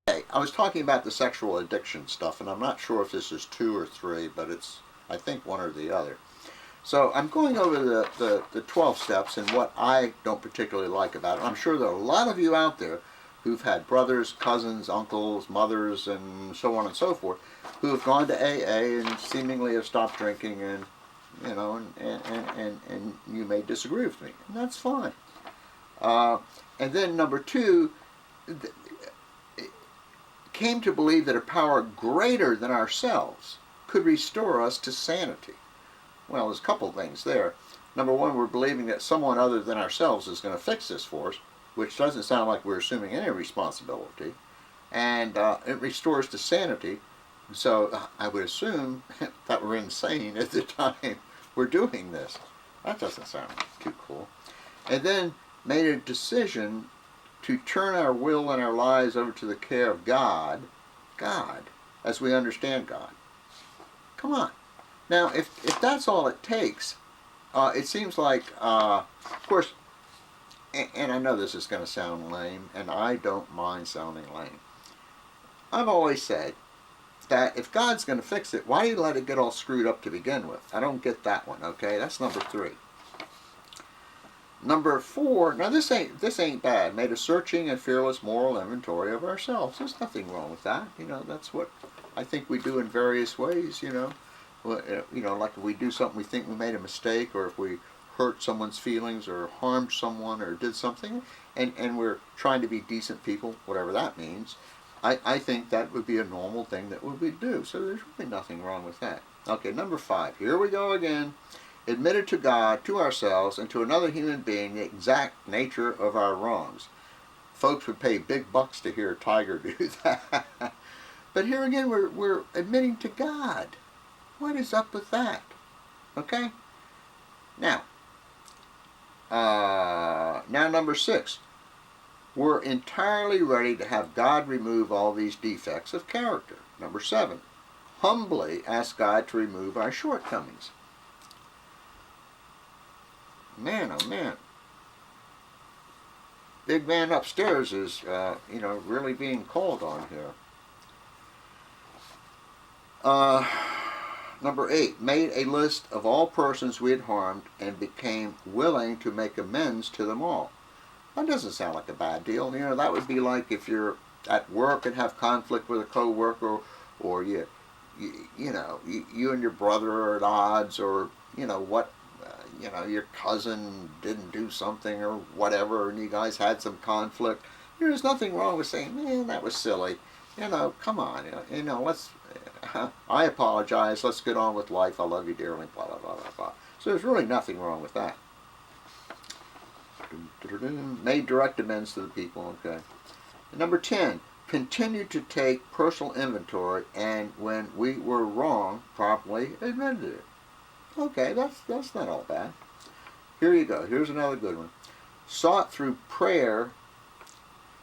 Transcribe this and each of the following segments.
Okay, I was talking about the sexual addiction stuff, and I'm not sure if this is 2 or 3, but it's, I think, one or the other. So I'm going over the 12 steps and what I don't particularly like about it. I'm sure there are a lot of you out there who've had brothers, cousins, uncles, mothers, and so on and so forth, who have gone to AA and seemingly have stopped drinking, and and you may disagree with me, and that's fine. And then number 2, came to believe that a power greater than ourselves could restore us to sanity. Well, there's a couple of things there. Number 1, we're believing that someone other than ourselves is going to fix this for us, which doesn't sound like we're assuming any responsibility. And it restores to sanity. So I would assume that we're insane at the time we're doing this. That doesn't sound too cool. And then made a decision to turn our will and our lives over to the care of God, as we understand God. Come on. Now, if that's all it takes, it seems like, of course, and I know this is going to sound lame, and I don't mind sounding lame. I've always said that if God's going to fix it, why do you let it get all screwed up to begin with? I don't get that one, okay? That's number 3. Number 4, now this ain't bad. Made a searching and fearless moral inventory of ourselves. There's nothing wrong with that. That's what I think we do in various ways, Well, like if we do something we think we made a mistake, or if we hurt someone's feelings or harmed someone or did something, and we're trying to be decent people, whatever that means, I think that would be a normal thing that we would do. So there's really nothing wrong with that. Okay, number 5. Here we go again. Admitted to God, to ourselves, and to another human being the exact nature of our wrongs. Folks would pay big bucks to hear Tiger do that. But here again, we're admitting to God. What is up with that? Okay? Now number 6. We're entirely ready to have God remove all these defects of character. Number 7. Humbly ask God to remove our shortcomings. Man, oh man. Big man upstairs is, really being called on here. Number 8, made a list of all persons we had harmed and became willing to make amends to them all. That doesn't sound like a bad deal. That would be like if you're at work and have conflict with a coworker, or you and your brother are at odds, or your cousin didn't do something or whatever, and you guys had some conflict. There's nothing wrong with saying, man, that was silly. Come on. Let's. I apologize. Let's get on with life. I love you dearly. Blah blah blah blah blah. So there's really nothing wrong with that. Made direct amends to the people. Okay. Number 10. Continued to take personal inventory, and when we were wrong, properly admitted it. Okay, that's not all bad. Here you go. Here's another good one. Sought through prayer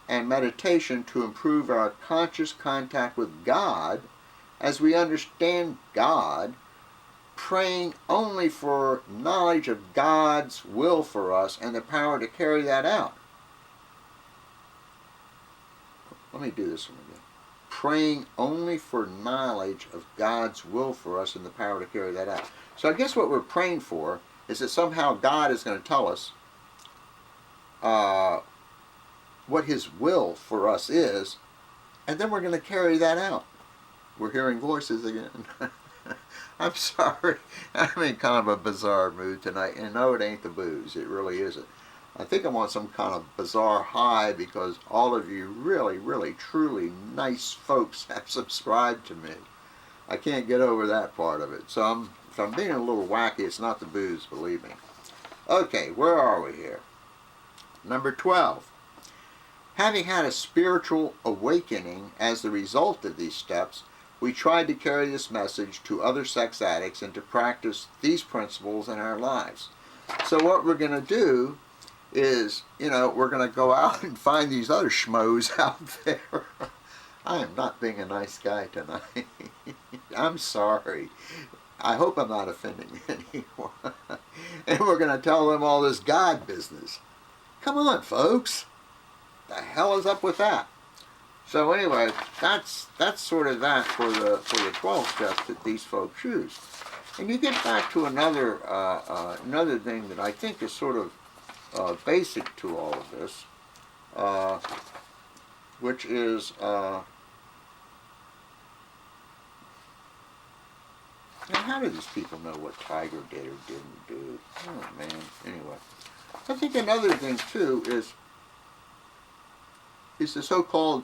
and meditation to improve our conscious contact with God as we understand God, praying only for knowledge of God's will for us and the power to carry that out. Let me do this one again. Praying only for knowledge of God's will for us and the power to carry that out. So I guess what we're praying for is that somehow God is going to tell us what His will for us is, and then we're going to carry that out. We're hearing voices again. I'm sorry. I'm in kind of a bizarre mood tonight, and no, it ain't the booze. It really isn't. I think I'm on some kind of bizarre high because all of you really, really, truly nice folks have subscribed to me. I can't get over that part of it. So if I'm being a little wacky, it's not the booze, believe me. Okay, where are we here? Number 12. Having had a spiritual awakening as the result of these steps, we tried to carry this message to other sex addicts and to practice these principles in our lives. So what we're going to do is, we're going to go out and find these other schmoes out there. I am not being a nice guy tonight. I'm sorry. I hope I'm not offending anyone. And we're going to tell them all this God business. Come on, folks. The hell is up with that? So anyway, that's sort of that for the 12 steps that these folks use. And you get back to another another thing that I think is sort of basic to all of this, which is now how do these people know what Tiger did or didn't do? Oh man. Anyway, I think another thing too is the so-called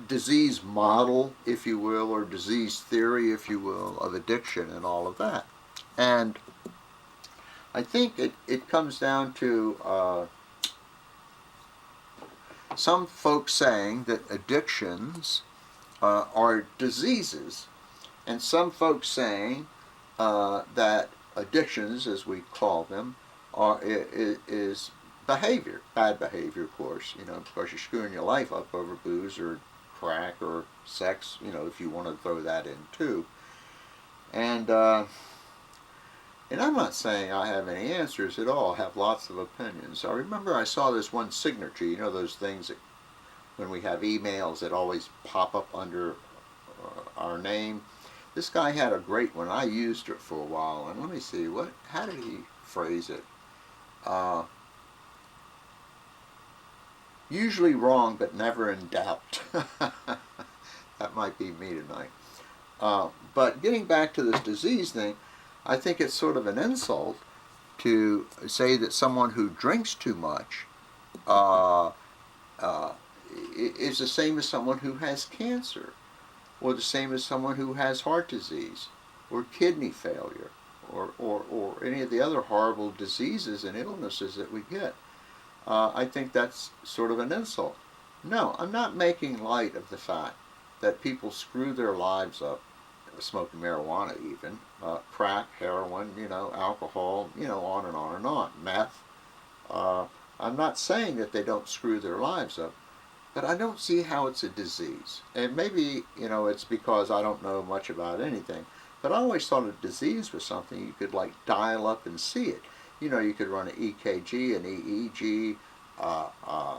disease model, if you will, or disease theory, if you will, of addiction and all of that. And I think it comes down to some folks saying that addictions are diseases, and some folks saying that addictions, as we call them, is behavior, bad behavior, of course. You know, of course, you're screwing your life up over booze or crack or sex. You know, if you want to throw that in too. And I'm not saying I have any answers at all. I have lots of opinions. I remember I saw this one signature. You know those things that when we have emails that always pop up under our name. This guy had a great one. I used it for a while, and let me see how did he phrase it? Usually wrong, but never in doubt. That might be me tonight. But getting back to this disease thing, I think it's sort of an insult to say that someone who drinks too much is the same as someone who has cancer, or the same as someone who has heart disease, or kidney failure, or any of the other horrible diseases and illnesses that we get. I think that's sort of an insult. No, I'm not making light of the fact that people screw their lives up, smoking marijuana even, crack, heroin, you know, alcohol, you know, on and on and on, meth. I'm not saying that they don't screw their lives up, but I don't see how it's a disease. And maybe, you know, it's because I don't know much about anything, but I always thought a disease was something you could like dial up and see it. You know, you could run an EKG, an EEG,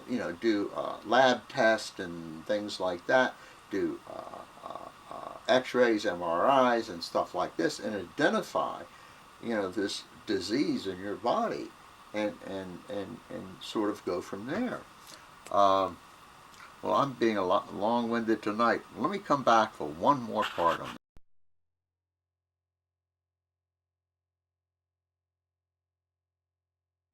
you know, do lab tests and things like that, do X-rays, MRIs, and stuff like this, and identify, you know, this disease in your body, and sort of go from there. Well, I'm being a lot long-winded tonight. Let me come back for one more part on this.